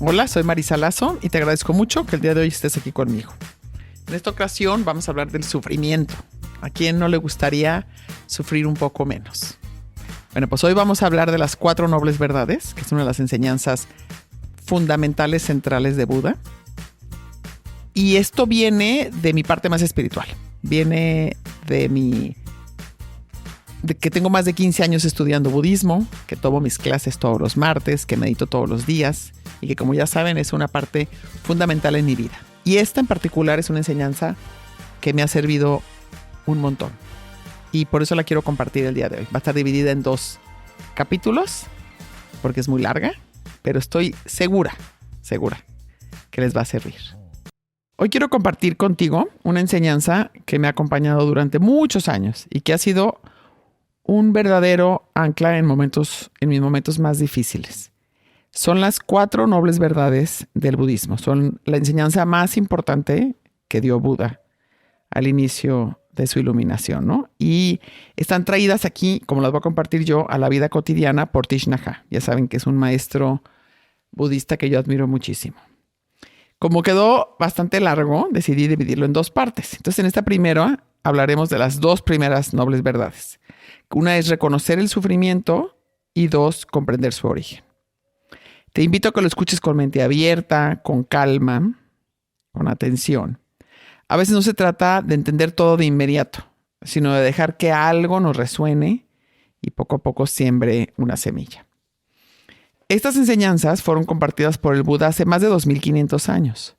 Hola, soy Marisa Lazo y te agradezco mucho que el día de hoy estés aquí conmigo. En esta ocasión vamos a hablar del sufrimiento. ¿A quién no le gustaría sufrir un poco menos? Bueno, pues hoy vamos a hablar de las 4 nobles verdades, que es una de las enseñanzas fundamentales centrales de Buda. Y esto viene de mi parte más espiritual. Viene de que tengo más de 15 años estudiando budismo, que tomo mis clases todos los martes, que medito todos los días y que, como ya saben, es una parte fundamental en mi vida. Y esta en particular es una enseñanza que me ha servido un montón. Y por eso la quiero compartir el día de hoy. Va a estar dividida en 2 capítulos, porque es muy larga, pero estoy segura que les va a servir. Hoy quiero compartir contigo una enseñanza que me ha acompañado durante muchos años y que ha sido un verdadero ancla en mis momentos más difíciles. Son las 4 nobles verdades del budismo. Son la enseñanza más importante que dio Buda al inicio de su iluminación, ¿no? Y están traídas aquí, como las voy a compartir yo, a la vida cotidiana por Thich Nhat Hanh. Ya saben que es un maestro budista que yo admiro muchísimo. Como quedó bastante largo, decidí dividirlo en 2 partes. Entonces, en esta primera hablaremos de las 2 primeras nobles verdades. Una es reconocer el sufrimiento y 2, comprender su origen. Te invito a que lo escuches con mente abierta, con calma, con atención. A veces no se trata de entender todo de inmediato, sino de dejar que algo nos resuene y poco a poco siembre una semilla. Estas enseñanzas fueron compartidas por el Buda hace más de 2500 años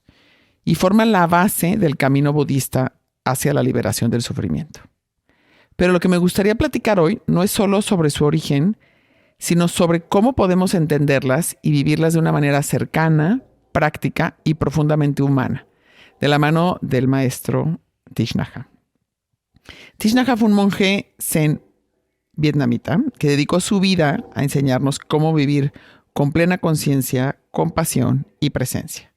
y forman la base del camino budista hacia la liberación del sufrimiento. Pero lo que me gustaría platicar hoy no es solo sobre su origen, sino sobre cómo podemos entenderlas y vivirlas de una manera cercana, práctica y profundamente humana, de la mano del maestro Thich Nhat Hanh. Thich Nhat Hanh fue un monje zen vietnamita que dedicó su vida a enseñarnos cómo vivir con plena conciencia, compasión y presencia.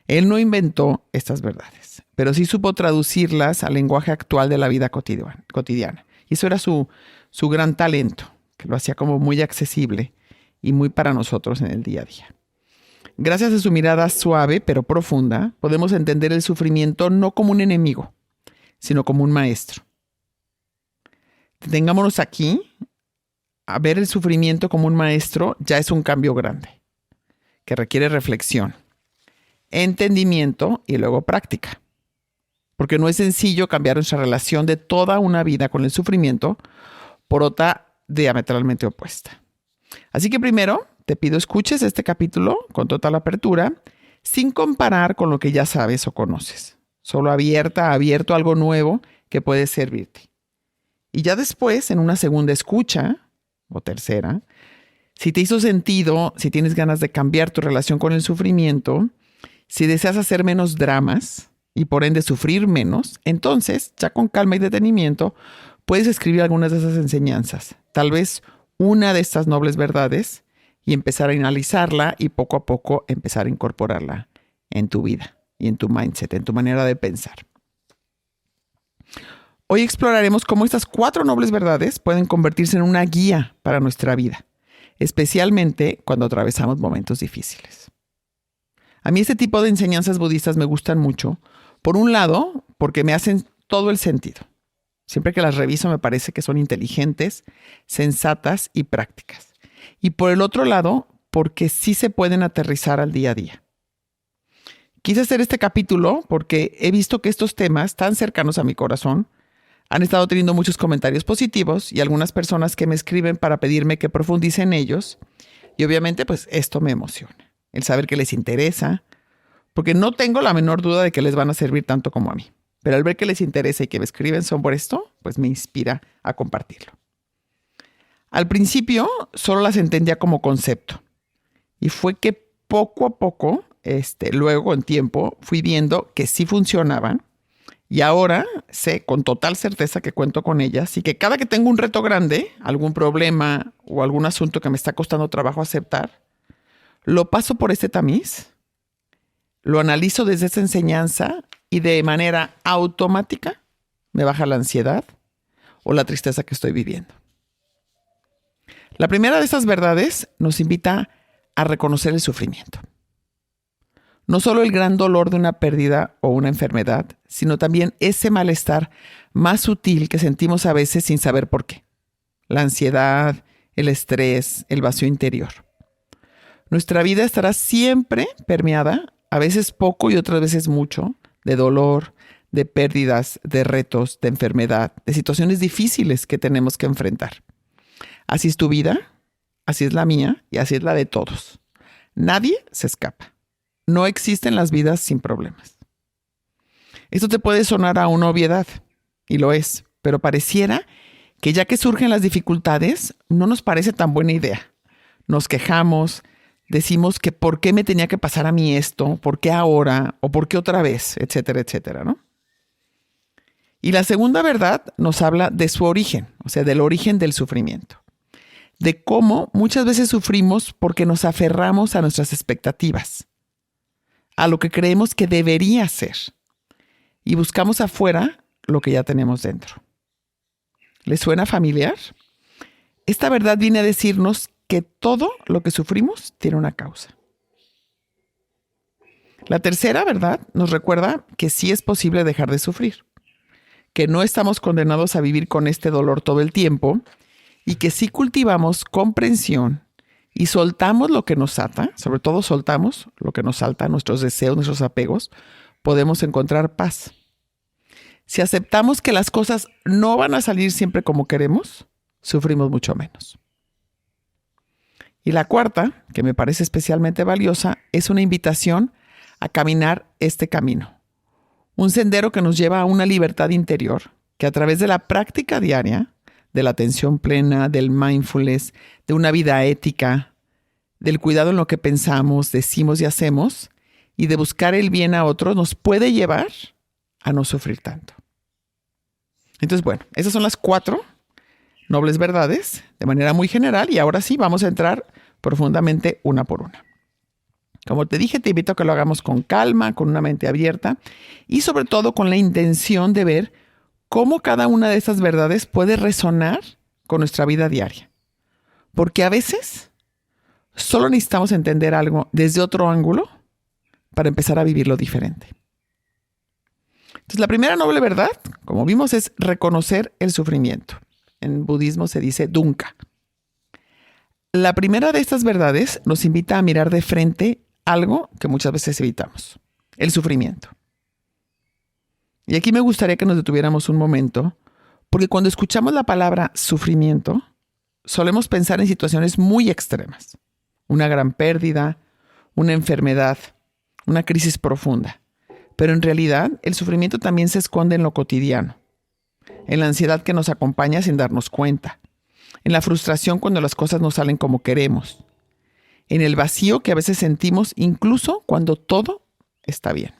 Él no inventó estas verdades, pero sí supo traducirlas al lenguaje actual de la vida cotidiana. Y eso era su gran talento, que lo hacía como muy accesible y muy para nosotros en el día a día. Gracias a su mirada suave pero profunda, podemos entender el sufrimiento no como un enemigo, sino como un maestro. Detengámonos aquí. A ver el sufrimiento como un maestro ya es un cambio grande, que requiere reflexión, entendimiento y luego práctica. Porque no es sencillo cambiar nuestra relación de toda una vida con el sufrimiento por otra diametralmente opuesta. Así que primero te pido escuches este capítulo con total apertura, sin comparar con lo que ya sabes o conoces. Solo abierto a algo nuevo que puede servirte. Y ya después, en una segunda escucha, o tercera, si te hizo sentido, si tienes ganas de cambiar tu relación con el sufrimiento, si deseas hacer menos dramas y por ende sufrir menos, entonces, ya con calma y detenimiento, puedes escribir algunas de esas enseñanzas, tal vez una de estas nobles verdades, y empezar a analizarla y poco a poco empezar a incorporarla en tu vida y en tu mindset, en tu manera de pensar. Hoy exploraremos cómo estas 4 nobles verdades pueden convertirse en una guía para nuestra vida, especialmente cuando atravesamos momentos difíciles. A mí este tipo de enseñanzas budistas me gustan mucho. Por un lado, porque me hacen todo el sentido. Siempre que las reviso me parece que son inteligentes, sensatas y prácticas. Y por el otro lado, porque sí se pueden aterrizar al día a día. Quise hacer este capítulo porque he visto que estos temas tan cercanos a mi corazón han estado teniendo muchos comentarios positivos y algunas personas que me escriben para pedirme que profundice en ellos. Y obviamente, pues esto me emociona. El saber que les interesa, porque no tengo la menor duda de que les van a servir tanto como a mí. Pero al ver que les interesa y que me escriben sobre esto, pues me inspira a compartirlo. Al principio solo las entendía como concepto. Y fue que poco a poco, luego en tiempo, fui viendo que sí funcionaban. Y ahora sé con total certeza que cuento con ellas y que cada que tengo un reto grande, algún problema o algún asunto que me está costando trabajo aceptar, lo paso por este tamiz, lo analizo desde esa enseñanza y de manera automática me baja la ansiedad o la tristeza que estoy viviendo. La primera de estas verdades nos invita a reconocer el sufrimiento. No solo el gran dolor de una pérdida o una enfermedad, sino también ese malestar más sutil que sentimos a veces sin saber por qué. La ansiedad, el estrés, el vacío interior. Nuestra vida estará siempre permeada, a veces poco y otras veces mucho, de dolor, de pérdidas, de retos, de enfermedad, de situaciones difíciles que tenemos que enfrentar. Así es tu vida, así es la mía y así es la de todos. Nadie se escapa. No existen las vidas sin problemas. Esto te puede sonar a una obviedad, y lo es, pero pareciera que ya que surgen las dificultades, no nos parece tan buena idea. Nos quejamos, decimos que por qué me tenía que pasar a mí esto, por qué ahora, o por qué otra vez, etcétera, etcétera, ¿no? Y la segunda verdad nos habla de su origen, o sea, del origen del sufrimiento. De cómo muchas veces sufrimos porque nos aferramos a nuestras expectativas, a lo que creemos que debería ser, y buscamos afuera lo que ya tenemos dentro. ¿Les suena familiar? Esta verdad viene a decirnos que todo lo que sufrimos tiene una causa. La tercera verdad nos recuerda que sí es posible dejar de sufrir, que no estamos condenados a vivir con este dolor todo el tiempo y que si cultivamos comprensión y soltamos lo que nos ata, sobre todo soltamos lo que nos salta, nuestros deseos, nuestros apegos, podemos encontrar paz. Si aceptamos que las cosas no van a salir siempre como queremos, sufrimos mucho menos. Y la cuarta, que me parece especialmente valiosa, es una invitación a caminar este camino. Un sendero que nos lleva a una libertad interior, que a través de la práctica diaria, de la atención plena, del mindfulness, de una vida ética, del cuidado en lo que pensamos, decimos y hacemos, y de buscar el bien a otros, nos puede llevar a no sufrir tanto. Entonces, bueno, esas son las 4 nobles verdades de manera muy general y ahora sí vamos a entrar profundamente una por una. Como te dije, te invito a que lo hagamos con calma, con una mente abierta y sobre todo con la intención de ver cómo cada una de estas verdades puede resonar con nuestra vida diaria. Porque a veces solo necesitamos entender algo desde otro ángulo para empezar a vivirlo diferente. Entonces, la primera noble verdad, como vimos, es reconocer el sufrimiento. En budismo se dice dukkha. La primera de estas verdades nos invita a mirar de frente algo que muchas veces evitamos, el sufrimiento. Y aquí me gustaría que nos detuviéramos un momento, porque cuando escuchamos la palabra sufrimiento, solemos pensar en situaciones muy extremas. Una gran pérdida, una enfermedad, una crisis profunda. Pero en realidad, el sufrimiento también se esconde en lo cotidiano, en la ansiedad que nos acompaña sin darnos cuenta, en la frustración cuando las cosas no salen como queremos, en el vacío que a veces sentimos incluso cuando todo está bien.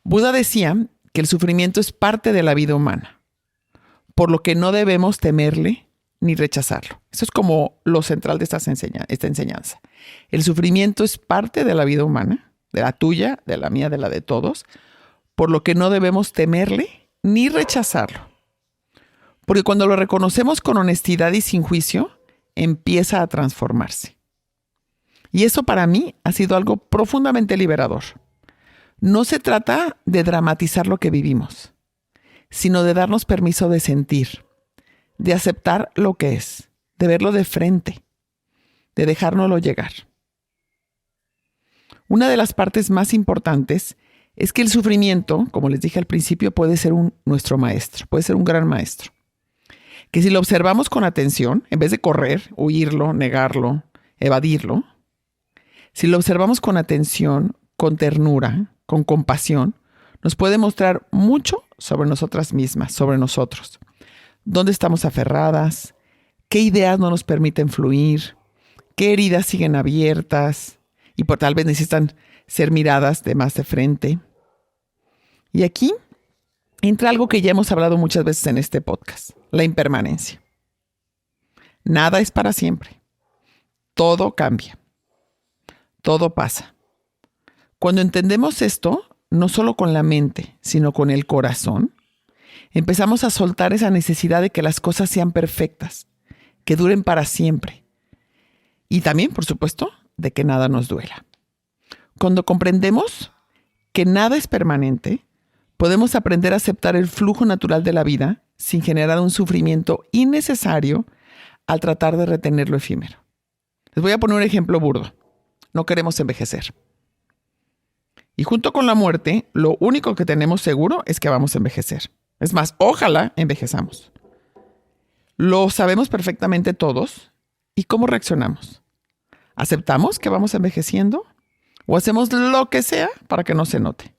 Buda decía que el sufrimiento es parte de la vida humana, por lo que no debemos temerle ni rechazarlo. Eso es como lo central de esta enseñanza. El sufrimiento es parte de la vida humana, de la tuya, de la mía, de la de todos, por lo que no debemos temerle ni rechazarlo. Porque cuando lo reconocemos con honestidad y sin juicio, empieza a transformarse. Y eso para mí ha sido algo profundamente liberador. No se trata de dramatizar lo que vivimos, sino de darnos permiso de sentir, de aceptar lo que es, de verlo de frente, de dejárnoslo llegar. Una de las partes más importantes es que el sufrimiento, como les dije al principio, puede ser nuestro maestro, puede ser un gran maestro. Que si lo observamos con atención, en vez de correr, huirlo, negarlo, evadirlo, si lo observamos con atención, con ternura, con compasión, nos puede mostrar mucho sobre nosotras mismas, sobre nosotros. ¿Dónde estamos aferradas? ¿Qué ideas no nos permiten fluir? ¿Qué heridas siguen abiertas? Y por tal vez necesitan ser miradas de más de frente. Y aquí entra algo que ya hemos hablado muchas veces en este podcast, la impermanencia. Nada es para siempre. Todo cambia. Todo pasa. Cuando entendemos esto, no solo con la mente, sino con el corazón, empezamos a soltar esa necesidad de que las cosas sean perfectas, que duren para siempre. Y también, por supuesto, de que nada nos duela. cuando comprendemos que nada es permanente, podemos aprender a aceptar el flujo natural de la vida sin generar un sufrimiento innecesario al tratar de retener lo efímero. Les voy a poner un ejemplo burdo. No queremos envejecer. Y junto con la muerte, lo único que tenemos seguro es que vamos a envejecer. Es más, ojalá envejezamos. Lo sabemos perfectamente todos. ¿Y cómo reaccionamos? ¿Aceptamos que vamos envejeciendo? ¿O hacemos lo que sea para que no se note?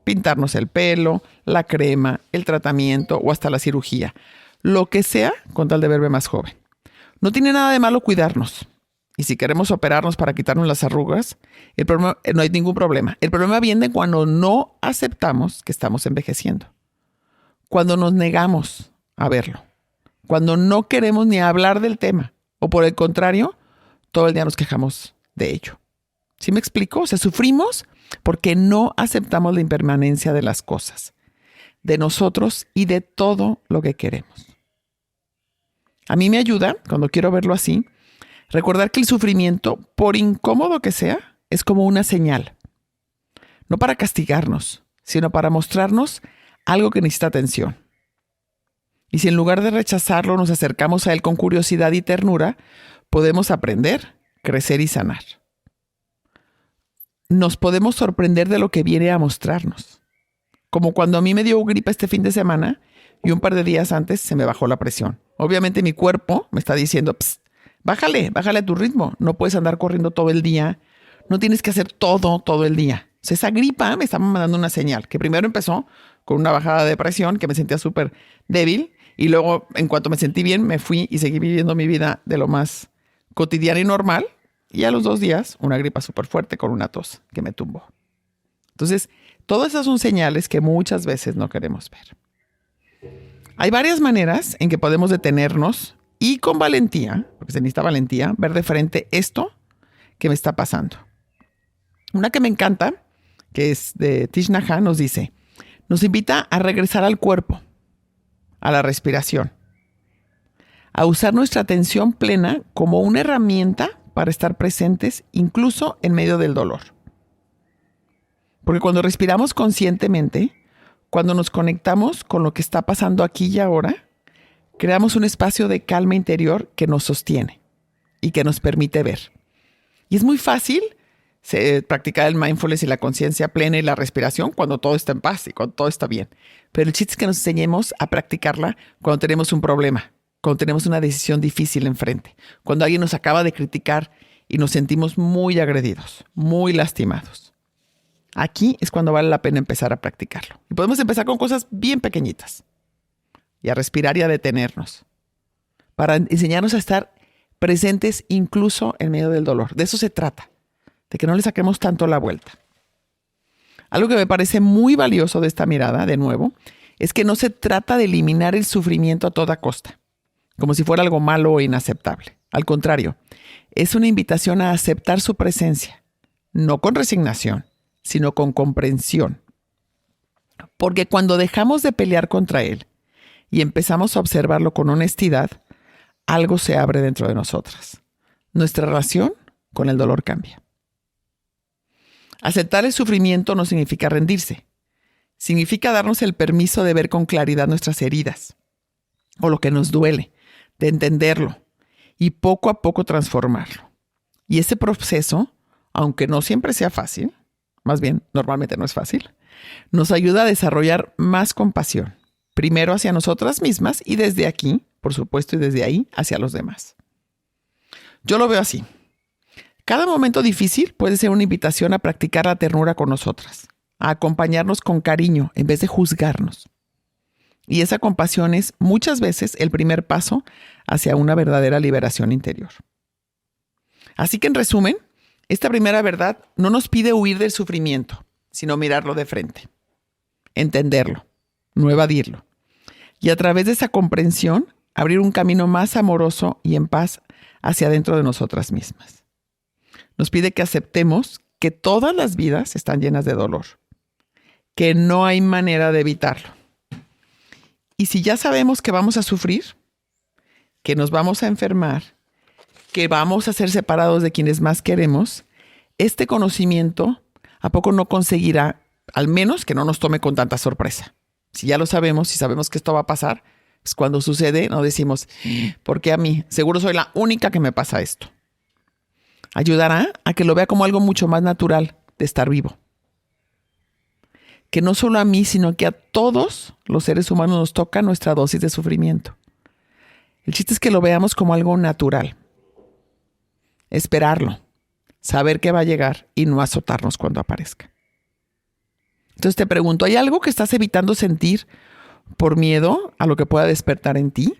Pintarnos el pelo, la crema, el tratamiento o hasta la cirugía. Lo que sea con tal de verme más joven. No tiene nada de malo cuidarnos. Y si queremos operarnos para quitarnos las arrugas, no hay ningún problema. El problema viene cuando no aceptamos que estamos envejeciendo. Cuando nos negamos a verlo. Cuando no queremos ni hablar del tema. O por el contrario, todo el día nos quejamos de ello. ¿Sí me explico? O sea, sufrimos porque no aceptamos la impermanencia de las cosas, de nosotros y de todo lo que queremos. A mí me ayuda, cuando quiero verlo así, recordar que el sufrimiento, por incómodo que sea, es como una señal. No para castigarnos, sino para mostrarnos algo que necesita atención. Y si en lugar de rechazarlo nos acercamos a él con curiosidad y ternura, podemos aprender, crecer y sanar. Nos podemos sorprender de lo que viene a mostrarnos. Como cuando a mí me dio gripa este fin de semana y un par de días antes se me bajó la presión. Obviamente mi cuerpo me está diciendo, psst, bájale a tu ritmo. No puedes andar corriendo todo el día. No tienes que hacer todo el día. O sea, esa gripa me estaba mandando una señal que primero empezó con una bajada de presión, que me sentía súper débil. Y luego, en cuanto me sentí bien, me fui y seguí viviendo mi vida de lo más cotidiana y normal. Y a los 2 días, una gripa súper fuerte con una tos que me tumbó. Entonces, todas esas son señales que muchas veces no queremos ver. Hay varias maneras en que podemos detenernos y con valentía, porque se necesita valentía, ver de frente esto que me está pasando. Una que me encanta, que es de Thich Nhat Hanh, nos invita a regresar al cuerpo, a la respiración, a usar nuestra atención plena como una herramienta para estar presentes incluso en medio del dolor. Porque cuando respiramos conscientemente, cuando nos conectamos con lo que está pasando aquí y ahora, creamos un espacio de calma interior que nos sostiene y que nos permite ver. Y es muy fácil practicar el mindfulness y la conciencia plena y la respiración cuando todo está en paz y cuando todo está bien. Pero el chiste es que nos enseñemos a practicarla cuando tenemos un problema, cuando tenemos una decisión difícil enfrente, cuando alguien nos acaba de criticar y nos sentimos muy agredidos, muy lastimados. Aquí es cuando vale la pena empezar a practicarlo. Y podemos empezar con cosas bien pequeñitas y a respirar y a detenernos para enseñarnos a estar presentes incluso en medio del dolor. De eso se trata, de que no le saquemos tanto la vuelta. Algo que me parece muy valioso de esta mirada, de nuevo, es que no se trata de eliminar el sufrimiento a toda costa, como si fuera algo malo o inaceptable. Al contrario, es una invitación a aceptar su presencia, no con resignación, sino con comprensión. Porque cuando dejamos de pelear contra él y empezamos a observarlo con honestidad, algo se abre dentro de nosotras. Nuestra relación con el dolor cambia. Aceptar el sufrimiento no significa rendirse. Significa darnos el permiso de ver con claridad nuestras heridas o lo que nos duele, de entenderlo y poco a poco transformarlo. Y ese proceso, aunque no siempre sea fácil, más bien normalmente no es fácil, nos ayuda a desarrollar más compasión, primero hacia nosotras mismas y desde aquí, por supuesto, y desde ahí hacia los demás. Yo lo veo así. Cada momento difícil puede ser una invitación a practicar la ternura con nosotras, a acompañarnos con cariño en vez de juzgarnos. Y esa compasión es muchas veces el primer paso hacia una verdadera liberación interior. Así que en resumen, esta primera verdad no nos pide huir del sufrimiento, sino mirarlo de frente, entenderlo, no evadirlo. Y a través de esa comprensión, abrir un camino más amoroso y en paz hacia adentro de nosotras mismas. Nos pide que aceptemos que todas las vidas están llenas de dolor, que no hay manera de evitarlo. Y si ya sabemos que vamos a sufrir, que nos vamos a enfermar, que vamos a ser separados de quienes más queremos, este conocimiento ¿a poco no conseguirá, al menos que no nos tome con tanta sorpresa? Si ya lo sabemos, si sabemos que esto va a pasar, pues cuando sucede no decimos, ¿por qué a mí? Seguro soy la única que me pasa esto. Ayudará a que lo vea como algo mucho más natural de estar vivo. Que no solo a mí, sino que a todos los seres humanos nos toca nuestra dosis de sufrimiento. El chiste es que lo veamos como algo natural. Esperarlo, saber que va a llegar y no azotarnos cuando aparezca. Entonces te pregunto, ¿hay algo que estás evitando sentir por miedo a lo que pueda despertar en ti?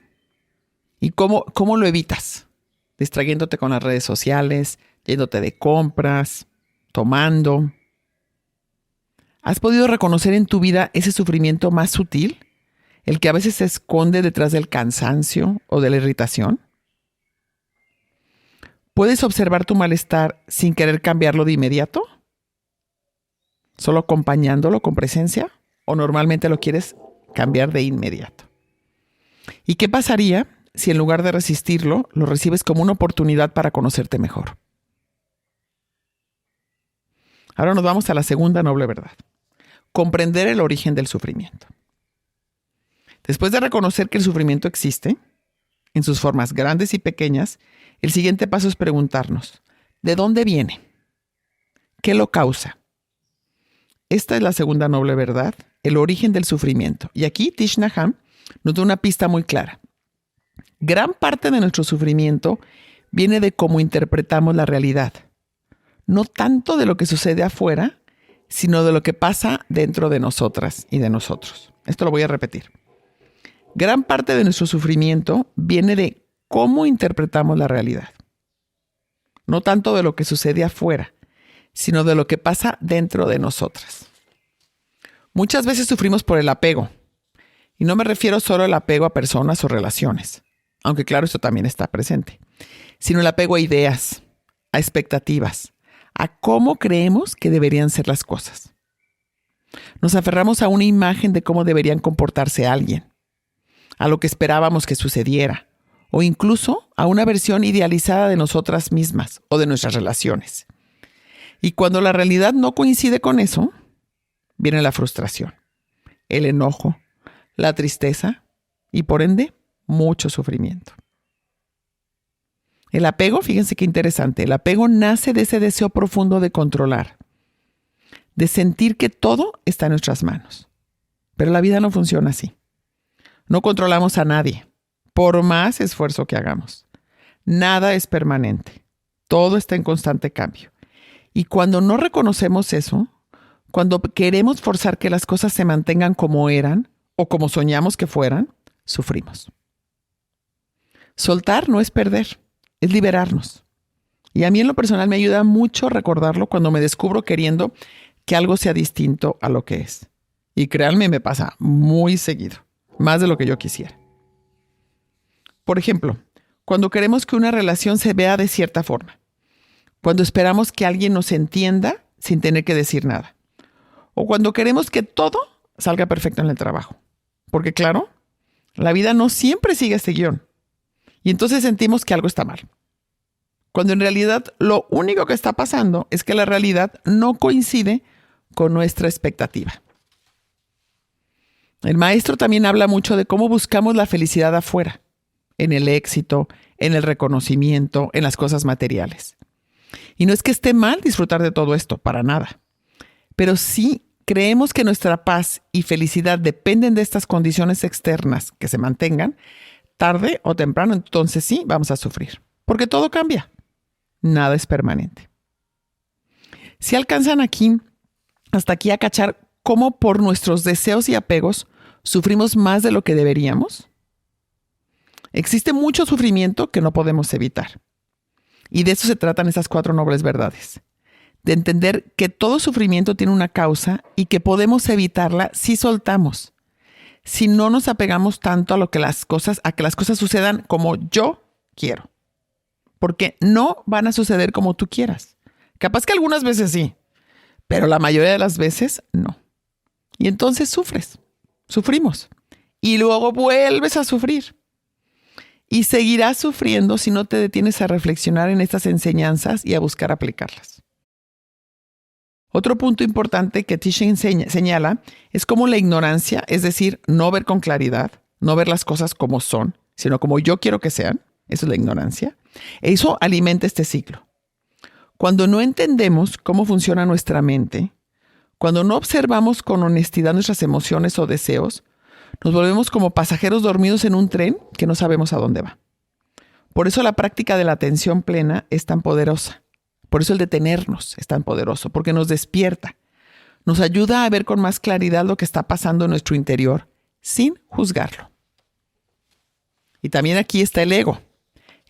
¿Y cómo lo evitas? Distrayéndote con las redes sociales, yéndote de compras, tomando. ¿Has podido reconocer en tu vida ese sufrimiento más sutil? El que a veces se esconde detrás del cansancio o de la irritación. ¿Puedes observar tu malestar sin querer cambiarlo de inmediato? ¿Solo acompañándolo con presencia? ¿O normalmente lo quieres cambiar de inmediato? ¿Y qué pasaría si en lugar de resistirlo, lo recibes como una oportunidad para conocerte mejor? Ahora nos vamos a la segunda noble verdad. Comprender el origen del sufrimiento. Después de reconocer que el sufrimiento existe, en sus formas grandes y pequeñas, el siguiente paso es preguntarnos, ¿de dónde viene? ¿Qué lo causa? Esta es la segunda noble verdad, el origen del sufrimiento. Y aquí Thich Nhat Hanh nos da una pista muy clara. Gran parte de nuestro sufrimiento viene de cómo interpretamos la realidad. No tanto de lo que sucede afuera, sino de lo que pasa dentro de nosotras y de nosotros. Esto lo voy a repetir. Gran parte de nuestro sufrimiento viene de cómo interpretamos la realidad. No tanto de lo que sucede afuera, sino de lo que pasa dentro de nosotras. Muchas veces sufrimos por el apego. Y no me refiero solo al apego a personas o relaciones, aunque claro, esto también está presente, sino el apego a ideas, a expectativas, a cómo creemos que deberían ser las cosas. Nos aferramos a una imagen de cómo deberían comportarse alguien, a lo que esperábamos que sucediera, o incluso a una versión idealizada de nosotras mismas o de nuestras relaciones. Y cuando la realidad no coincide con eso, viene la frustración, el enojo, la tristeza y por ende, mucho sufrimiento. El apego, fíjense qué interesante, el apego nace de ese deseo profundo de controlar, de sentir que todo está en nuestras manos. Pero la vida no funciona así. No controlamos a nadie, por más esfuerzo que hagamos. Nada es permanente. Todo está en constante cambio. Y cuando no reconocemos eso, cuando queremos forzar que las cosas se mantengan como eran o como soñamos que fueran, sufrimos. Soltar no es perder, es liberarnos. Y a mí en lo personal me ayuda mucho recordarlo cuando me descubro queriendo que algo sea distinto a lo que es. Y créanme, me pasa muy seguido, más de lo que yo quisiera. Por ejemplo, cuando queremos que una relación se vea de cierta forma. Cuando esperamos que alguien nos entienda sin tener que decir nada. O cuando queremos que todo salga perfecto en el trabajo. Porque claro, la vida no siempre sigue este guión. Y entonces sentimos que algo está mal. Cuando en realidad lo único que está pasando es que la realidad no coincide con nuestra expectativa. El maestro también habla mucho de cómo buscamos la felicidad afuera, en el éxito, en el reconocimiento, en las cosas materiales. Y no es que esté mal disfrutar de todo esto, para nada. Pero sí creemos que nuestra paz y felicidad dependen de estas condiciones externas que se mantengan, tarde o temprano, entonces sí, vamos a sufrir. Porque todo cambia. Nada es permanente. Si alcanzan hasta aquí a cachar cómo por nuestros deseos y apegos sufrimos más de lo que deberíamos. Existe mucho sufrimiento que no podemos evitar. Y de eso se tratan esas 4 nobles verdades. De entender que todo sufrimiento tiene una causa y que podemos evitarla si soltamos. Si no nos apegamos tanto a que las cosas sucedan como yo quiero. Porque no van a suceder como tú quieras. Capaz que algunas veces sí, pero la mayoría de las veces no. Y entonces sufrimos. Y luego vuelves a sufrir. Y seguirás sufriendo si no te detienes a reflexionar en estas enseñanzas y a buscar aplicarlas. Otro punto importante que Tish señala es cómo la ignorancia, es decir, no ver con claridad, no ver las cosas como son, sino como yo quiero que sean, eso es la ignorancia, eso alimenta este ciclo. Cuando no entendemos cómo funciona nuestra mente, cuando no observamos con honestidad nuestras emociones o deseos, nos volvemos como pasajeros dormidos en un tren que no sabemos a dónde va. Por eso la práctica de la atención plena es tan poderosa. Por eso el detenernos es tan poderoso, porque nos despierta. Nos ayuda a ver con más claridad lo que está pasando en nuestro interior, sin juzgarlo. Y también aquí está el ego,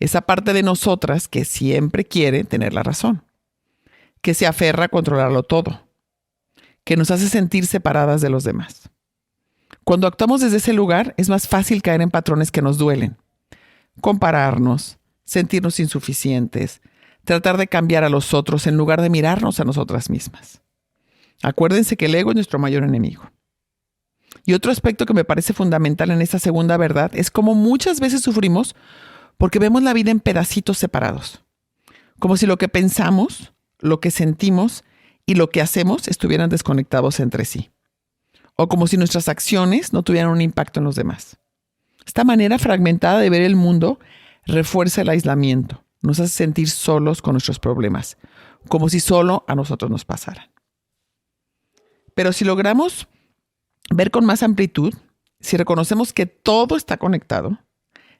esa parte de nosotras que siempre quiere tener la razón, que se aferra a controlarlo todo, que nos hace sentir separadas de los demás. Cuando actuamos desde ese lugar, es más fácil caer en patrones que nos duelen. Compararnos, sentirnos insuficientes, tratar de cambiar a los otros en lugar de mirarnos a nosotras mismas. Acuérdense que el ego es nuestro mayor enemigo. Y otro aspecto que me parece fundamental en esta segunda verdad es cómo muchas veces sufrimos porque vemos la vida en pedacitos separados. Como si lo que pensamos, lo que sentimos y lo que hacemos estuvieran desconectados entre sí. O como si nuestras acciones no tuvieran un impacto en los demás. Esta manera fragmentada de ver el mundo refuerza el aislamiento, nos hace sentir solos con nuestros problemas, como si solo a nosotros nos pasaran. Pero si logramos ver con más amplitud, si reconocemos que todo está conectado,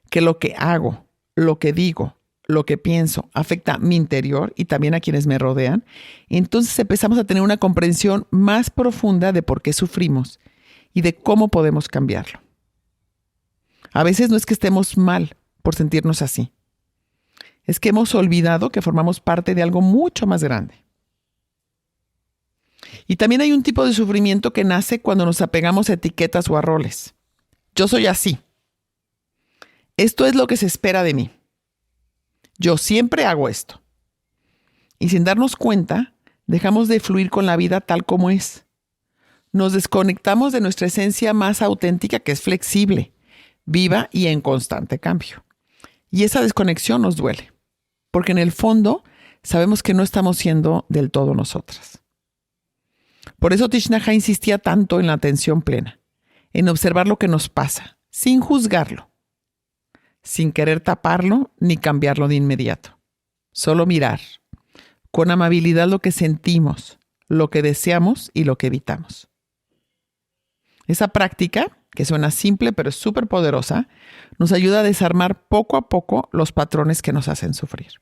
que lo que hago, lo que digo, lo que pienso afecta a mi interior y también a quienes me rodean, entonces empezamos a tener una comprensión más profunda de por qué sufrimos y de cómo podemos cambiarlo. A veces no es que estemos mal por sentirnos así. Es que hemos olvidado que formamos parte de algo mucho más grande. Y también hay un tipo de sufrimiento que nace cuando nos apegamos a etiquetas o a roles. Yo soy así. Esto es lo que se espera de mí. Yo siempre hago esto. Y sin darnos cuenta, dejamos de fluir con la vida tal como es. Nos desconectamos de nuestra esencia más auténtica, que es flexible, viva y en constante cambio. Y esa desconexión nos duele, porque en el fondo sabemos que no estamos siendo del todo nosotras. Por eso Thich Nhat Hanh insistía tanto en la atención plena, en observar lo que nos pasa, sin juzgarlo, sin querer taparlo ni cambiarlo de inmediato. Solo mirar, con amabilidad lo que sentimos, lo que deseamos y lo que evitamos. Esa práctica, que suena simple pero es súper poderosa, nos ayuda a desarmar poco a poco los patrones que nos hacen sufrir.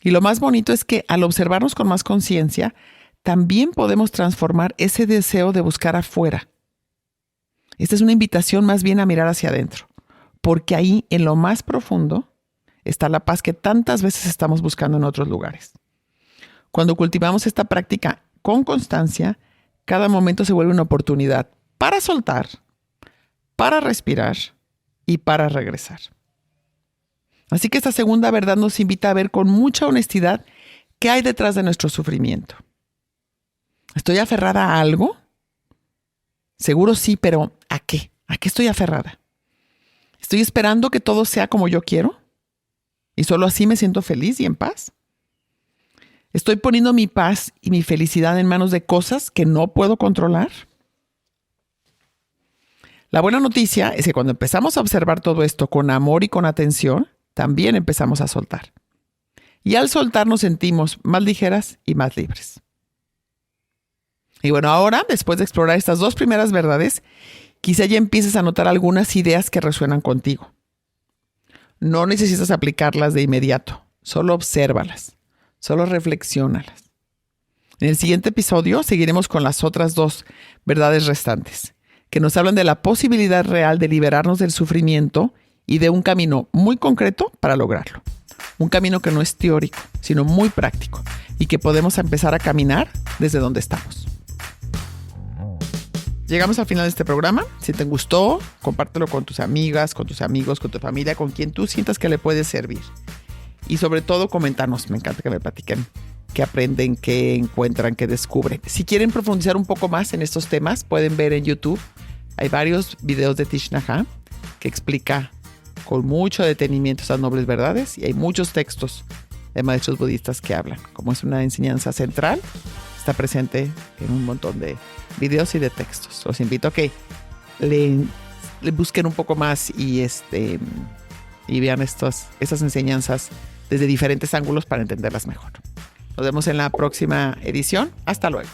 Y lo más bonito es que al observarnos con más conciencia, también podemos transformar ese deseo de buscar afuera. Esta es una invitación más bien a mirar hacia adentro, porque ahí, en lo más profundo, está la paz que tantas veces estamos buscando en otros lugares. Cuando cultivamos esta práctica con constancia, cada momento se vuelve una oportunidad para soltar, para respirar y para regresar. Así que esta segunda verdad nos invita a ver con mucha honestidad qué hay detrás de nuestro sufrimiento. ¿Estoy aferrada a algo? Seguro sí, pero ¿a qué? ¿A qué estoy aferrada? ¿Estoy esperando que todo sea como yo quiero? ¿Y solo así me siento feliz y en paz? ¿Estoy poniendo mi paz y mi felicidad en manos de cosas que no puedo controlar? La buena noticia es que cuando empezamos a observar todo esto con amor y con atención, también empezamos a soltar. Y al soltar nos sentimos más ligeras y más libres. Y bueno, ahora, después de explorar estas dos primeras verdades, quizá ya empieces a notar algunas ideas que resuenan contigo. No necesitas aplicarlas de inmediato, solo obsérvalas, solo reflexiónalas. En el siguiente episodio seguiremos con las otras dos verdades restantes, que nos hablan de la posibilidad real de liberarnos del sufrimiento y de un camino muy concreto para lograrlo. Un camino que no es teórico, sino muy práctico y que podemos empezar a caminar desde donde estamos. Llegamos al final de este programa. Si te gustó, compártelo con tus amigas, con tus amigos, con tu familia, con quien tú sientas que le puede servir. Y sobre todo, coméntanos. Me encanta que me platiquen qué aprenden, qué encuentran, qué descubren. Si quieren profundizar un poco más en estos temas, pueden ver en YouTube. Hay varios videos de Thich Nhat Hanh que explica con mucho detenimiento esas nobles verdades. Y hay muchos textos de maestros budistas que hablan. Como es una enseñanza central, está presente en un montón de videos y de textos. Los invito a que le busquen un poco más y vean estas enseñanzas desde diferentes ángulos para entenderlas mejor. Nos vemos en la próxima edición. Hasta luego.